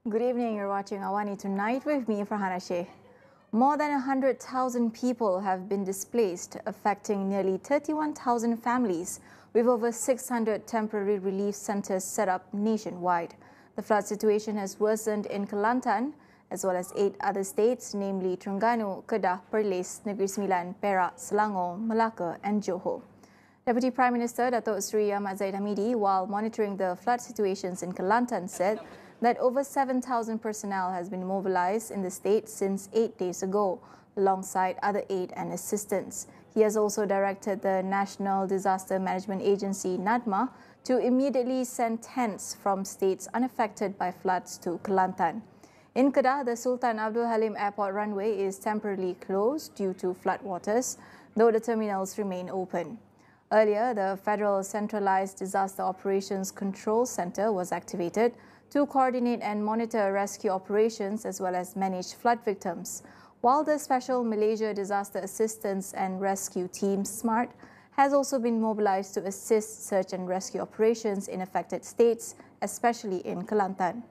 Good evening, you're watching AWANI Tonight with me, Farhana Sheikh. More than 100,000 people have been displaced, affecting nearly 31,000 families, with over 600 temporary relief centres set up nationwide. The flood situation has worsened in Kelantan, as well as 8 other states, namely Terengganu, Kedah, Perlis, Negeri Sembilan, Perak, Selangor, Melaka and Johor. Deputy Prime Minister Datuk Seri Ahmad Zahid Hamidi, while monitoring the flood situations in Kelantan, said that over 7,000 personnel has been mobilised in the state since 8 days ago, alongside other aid and assistance. He has also directed the National Disaster Management Agency, NADMA, to immediately send tents from states unaffected by floods to Kelantan. In Kedah, the Sultan Abdul Halim Airport runway is temporarily closed due to floodwaters, though the terminals remain open. Earlier, the Federal Centralised Disaster Operations Control Centre was activated to coordinate and monitor rescue operations as well as manage flood victims, while the Special Malaysia Disaster Assistance and Rescue Team SMART has also been mobilised to assist search and rescue operations in affected states, especially in Kelantan.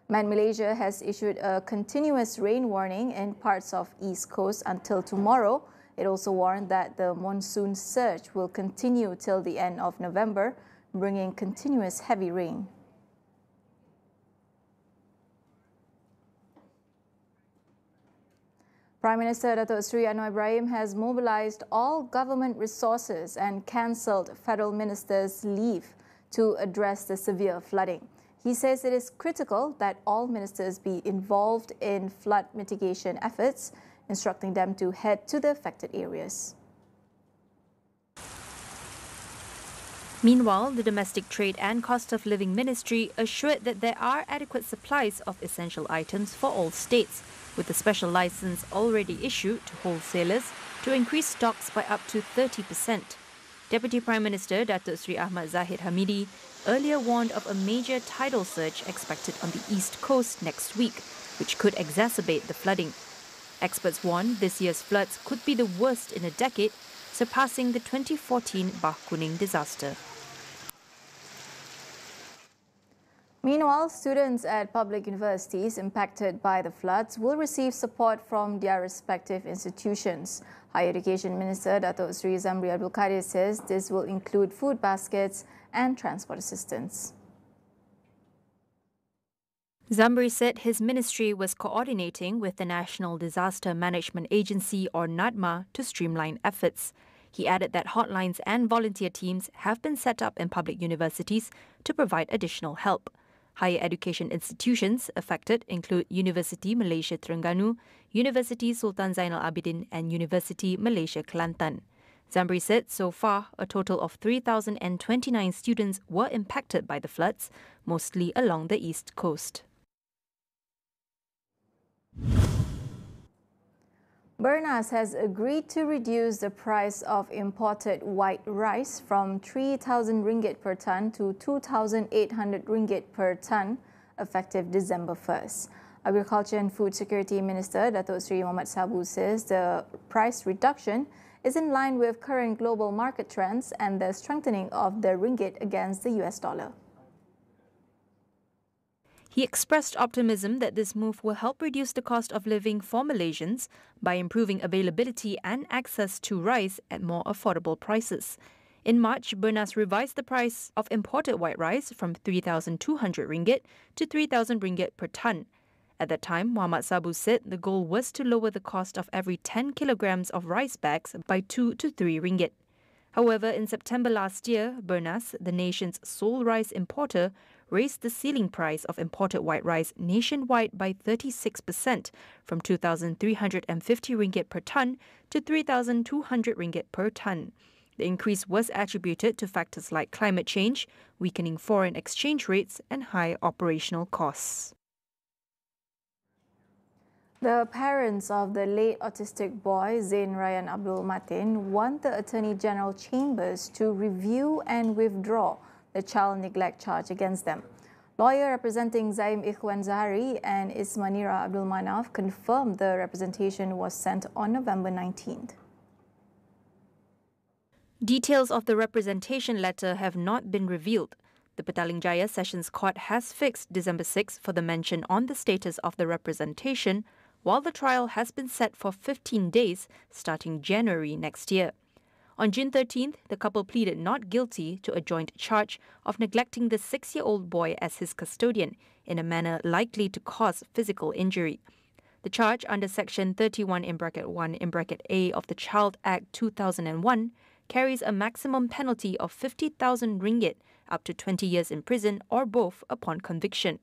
MAN Malaysia has issued a continuous rain warning in parts of East Coast until tomorrow. It also warned that the monsoon surge will continue till the end of November, bringing continuous heavy rain. Prime Minister Datuk Seri Anwar Ibrahim has mobilised all government resources and cancelled federal ministers' leave to address the severe flooding. He says it is critical that all ministers be involved in flood mitigation efforts, instructing them to head to the affected areas. Meanwhile, the Domestic Trade and Cost of Living Ministry assured that there are adequate supplies of essential items for all states, with a special license already issued to wholesalers to increase stocks by up to 30%. Deputy Prime Minister Datuk Seri Ahmad Zahid Hamidi earlier warned of a major tidal surge expected on the east coast next week, which could exacerbate the flooding. Experts warn this year's floods could be the worst in a decade, surpassing the 2014 Bah Kuning disaster. Meanwhile, students at public universities impacted by the floods will receive support from their respective institutions. Higher Education Minister Datuk Seri Zamri Abdul Qadir says this will include food baskets and transport assistance. Zamri said his ministry was coordinating with the National Disaster Management Agency or NADMA to streamline efforts. He added that hotlines and volunteer teams have been set up in public universities to provide additional help. Higher education institutions affected include University Malaysia Terengganu, University Sultan Zainal Abidin and University Malaysia Kelantan. Zamri said so far a total of 3,029 students were impacted by the floods, mostly along the east coast. Bernas has agreed to reduce the price of imported white rice from 3,000 ringgit per tonne to 2,800 ringgit per tonne, effective December 1st. Agriculture and Food Security Minister Datuk Seri Mohammad Sabu says the price reduction is in line with current global market trends and the strengthening of the ringgit against the US dollar. He expressed optimism that this move will help reduce the cost of living for Malaysians by improving availability and access to rice at more affordable prices. In March, Bernas revised the price of imported white rice from 3,200 ringgit to 3,000 ringgit per tonne. At that time, Mohammad Sabu said the goal was to lower the cost of every 10 kilograms of rice bags by 2 to 3 ringgit. However, in September last year, Bernas, the nation's sole rice importer, raised the ceiling price of imported white rice nationwide by 36%, from 2,350 ringgit per tonne to 3,200 ringgit per tonne. The increase was attributed to factors like climate change, weakening foreign exchange rates and high operational costs. The parents of the late autistic boy Zain Ryan Abdul Matin want the Attorney General Chambers to review and withdraw the child neglect charge against them. Lawyer representing Zaim Ikhwan Zahari and Ismanira Abdul Manaf confirmed the representation was sent on November 19th. Details of the representation letter have not been revealed. The Petaling Jaya Sessions Court has fixed December 6 for the mention on the status of the representation, while the trial has been set for 15 days starting January next year. On June 13th, the couple pleaded not guilty to a joint charge of neglecting the 6-year-old boy as his custodian in a manner likely to cause physical injury. The charge under Section 31(1)(a) of the Child Act 2001 carries a maximum penalty of 50,000 ringgit up to 20 years in prison or both upon conviction.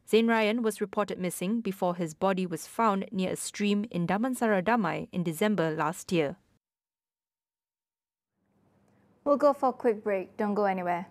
Zain Ryan was reported missing before his body was found near a stream in Damansara Damai in December last year. We'll go for a quick break. Don't go anywhere.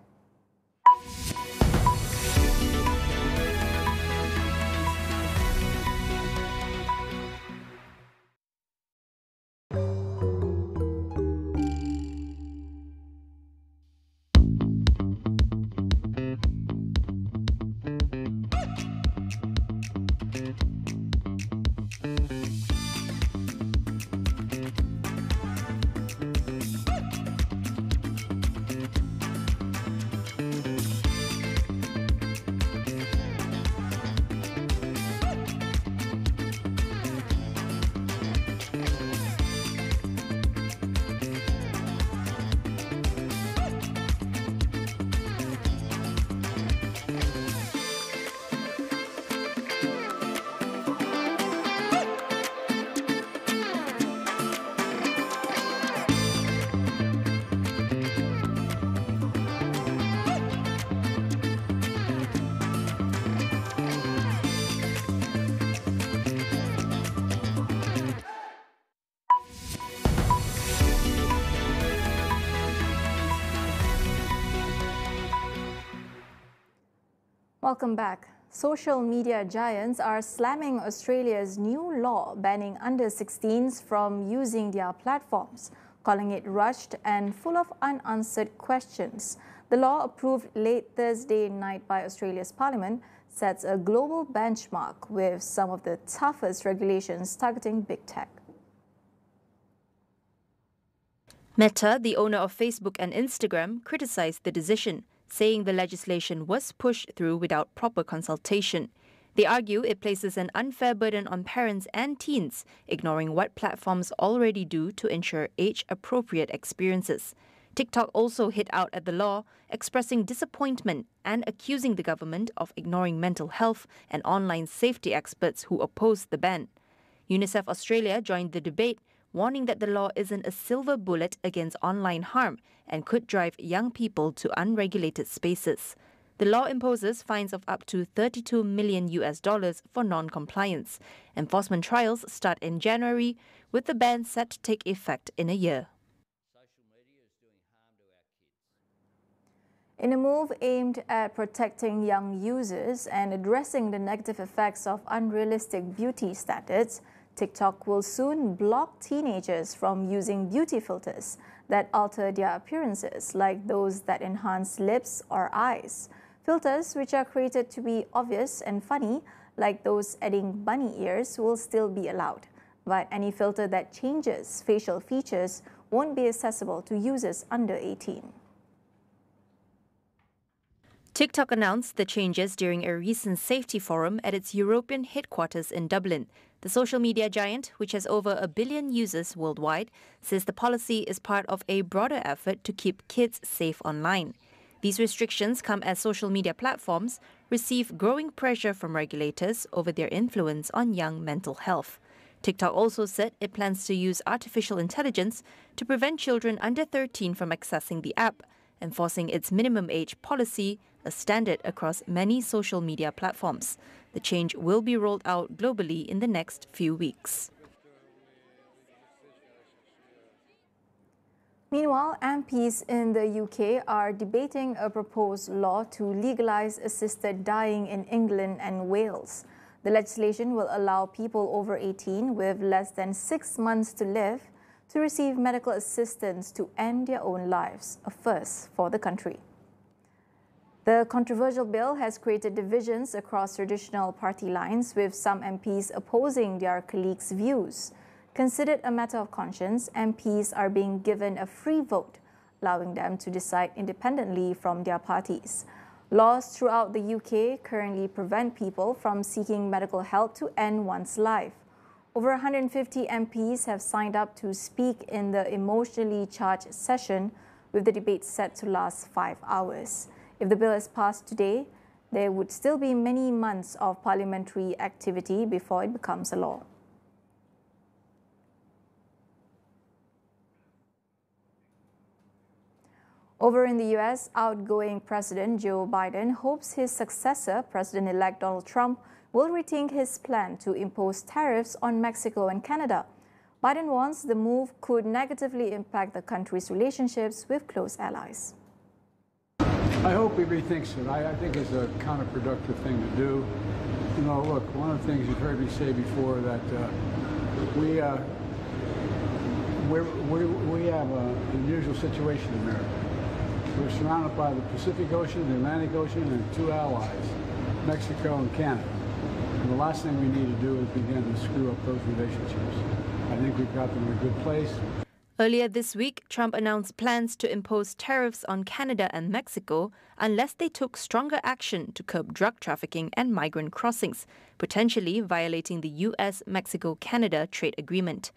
Welcome back. Social media giants are slamming Australia's new law banning under-16s from using their platforms, calling it rushed and full of unanswered questions. The law, approved late Thursday night by Australia's Parliament, sets a global benchmark with some of the toughest regulations targeting big tech. Meta, the owner of Facebook and Instagram, criticised the decision, saying the legislation was pushed through without proper consultation. They argue it places an unfair burden on parents and teens, ignoring what platforms already do to ensure age-appropriate experiences. TikTok also hit out at the law, expressing disappointment and accusing the government of ignoring mental health and online safety experts who opposed the ban. UNICEF Australia joined the debate, warning that the law isn't a silver bullet against online harm and could drive young people to unregulated spaces. The law imposes fines of up to $32 million for non-compliance. Enforcement trials start in January, with the ban set to take effect in a year. In a move aimed at protecting young users and addressing the negative effects of unrealistic beauty standards, TikTok will soon block teenagers from using beauty filters that alter their appearances, like those that enhance lips or eyes. Filters which are created to be obvious and funny, like those adding bunny ears, will still be allowed. But any filter that changes facial features won't be accessible to users under 18. TikTok announced the changes during a recent safety forum at its European headquarters in Dublin. The social media giant, which has over 1 billion users worldwide, says the policy is part of a broader effort to keep kids safe online. These restrictions come as social media platforms receive growing pressure from regulators over their influence on young mental health. TikTok also said it plans to use artificial intelligence to prevent children under 13 from accessing the app, enforcing its minimum age policy, a standard across many social media platforms. The change will be rolled out globally in the next few weeks. Meanwhile, MPs in the UK are debating a proposed law to legalise assisted dying in England and Wales. The legislation will allow people over 18 with less than 6 months to live to receive medical assistance to end their own lives, a first for the country. The controversial bill has created divisions across traditional party lines, with some MPs opposing their colleagues' views. Considered a matter of conscience, MPs are being given a free vote, allowing them to decide independently from their parties. Laws throughout the UK currently prevent people from seeking medical help to end one's life. Over 150 MPs have signed up to speak in the emotionally charged session, with the debate set to last 5 hours. If the bill is passed today, there would still be many months of parliamentary activity before it becomes a law. Over in the US, outgoing President Joe Biden hopes his successor, President-elect Donald Trump, will rethink his plan to impose tariffs on Mexico and Canada. Biden warns the move could negatively impact the country's relationships with close allies. I hope he rethinks it. I think it's a counterproductive thing to do. You know, look, one of the things you've heard me say before, that we have an unusual situation in America. We're surrounded by the Pacific Ocean, the Atlantic Ocean, and 2 allies, Mexico and Canada. And the last thing we need to do is begin to screw up those relationships. I think we've got them in a good place. Earlier this week, Trump announced plans to impose tariffs on Canada and Mexico unless they took stronger action to curb drug trafficking and migrant crossings, potentially violating the US-Mexico-Canada trade agreement.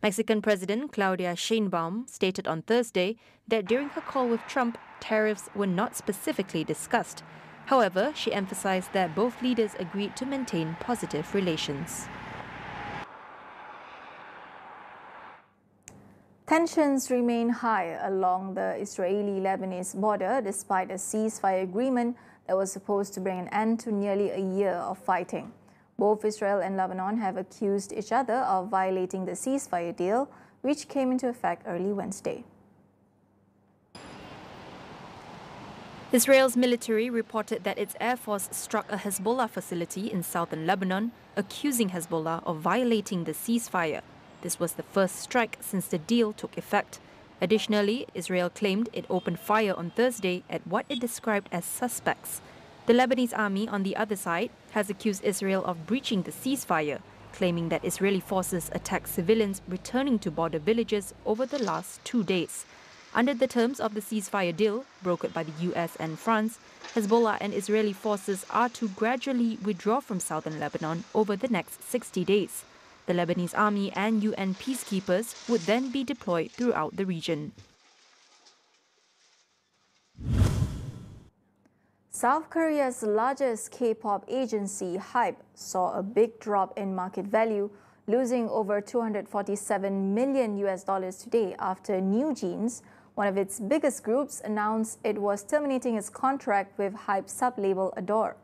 Mexican President Claudia Sheinbaum stated on Thursday that during her call with Trump, tariffs were not specifically discussed. However, she emphasized that both leaders agreed to maintain positive relations. Tensions remain high along the Israeli-Lebanese border despite a ceasefire agreement that was supposed to bring an end to nearly a year of fighting. Both Israel and Lebanon have accused each other of violating the ceasefire deal, which came into effect early Wednesday. Israel's military reported that its air force struck a Hezbollah facility in southern Lebanon, accusing Hezbollah of violating the ceasefire. This was the first strike since the deal took effect. Additionally, Israel claimed it opened fire on Thursday at what it described as suspects. The Lebanese army, on the other side, has accused Israel of breaching the ceasefire, claiming that Israeli forces attacked civilians returning to border villages over the last 2 days. Under the terms of the ceasefire deal, brokered by the US and France, Hezbollah and Israeli forces are to gradually withdraw from southern Lebanon over the next 60 days. The Lebanese army and UN peacekeepers would then be deployed throughout the region. South Korea's largest K-pop agency, HYBE, saw a big drop in market value, losing over $247 million today after New Jeans, one of its biggest groups, announced it was terminating its contract with HYBE sub-label Adore.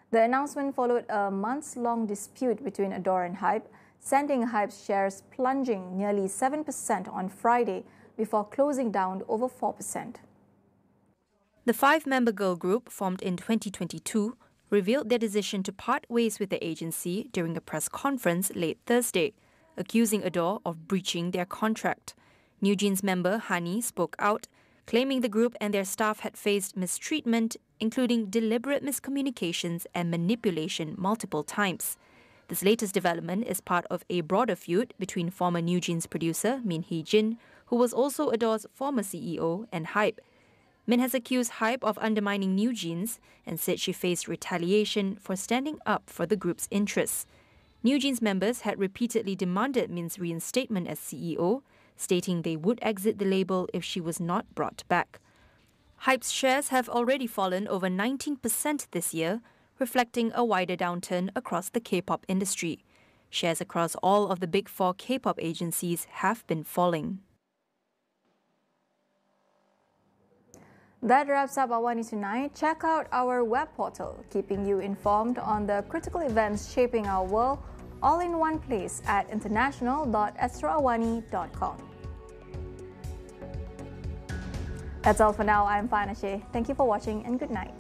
The announcement followed a months-long dispute between Adore and HYBE, sending HYBE's shares plunging nearly 7% on Friday before closing down over 4%. The 5-member girl group, formed in 2022, revealed their decision to part ways with the agency during a press conference late Thursday, accusing Adore of breaching their contract. New Jeans member Hani spoke out, claiming the group and their staff had faced mistreatment, including deliberate miscommunications and manipulation multiple times. This latest development is part of a broader feud between former New Jeans producer Min Hee-jin, who was also Adore's former CEO, and HYBE. Min has accused HYBE of undermining New Jeans and said she faced retaliation for standing up for the group's interests. New Jeans members had repeatedly demanded Min's reinstatement as CEO, stating they would exit the label if she was not brought back. HYBE's shares have already fallen over 19% this year, reflecting a wider downturn across the K-pop industry. Shares across all of the big 4 K-pop agencies have been falling. That wraps up AWANI Tonight. Check out our web portal, keeping you informed on the critical events shaping our world, all in one place at international.astroawani.com. That's all for now. I'm Farhana Sheikh. Thank you for watching and good night.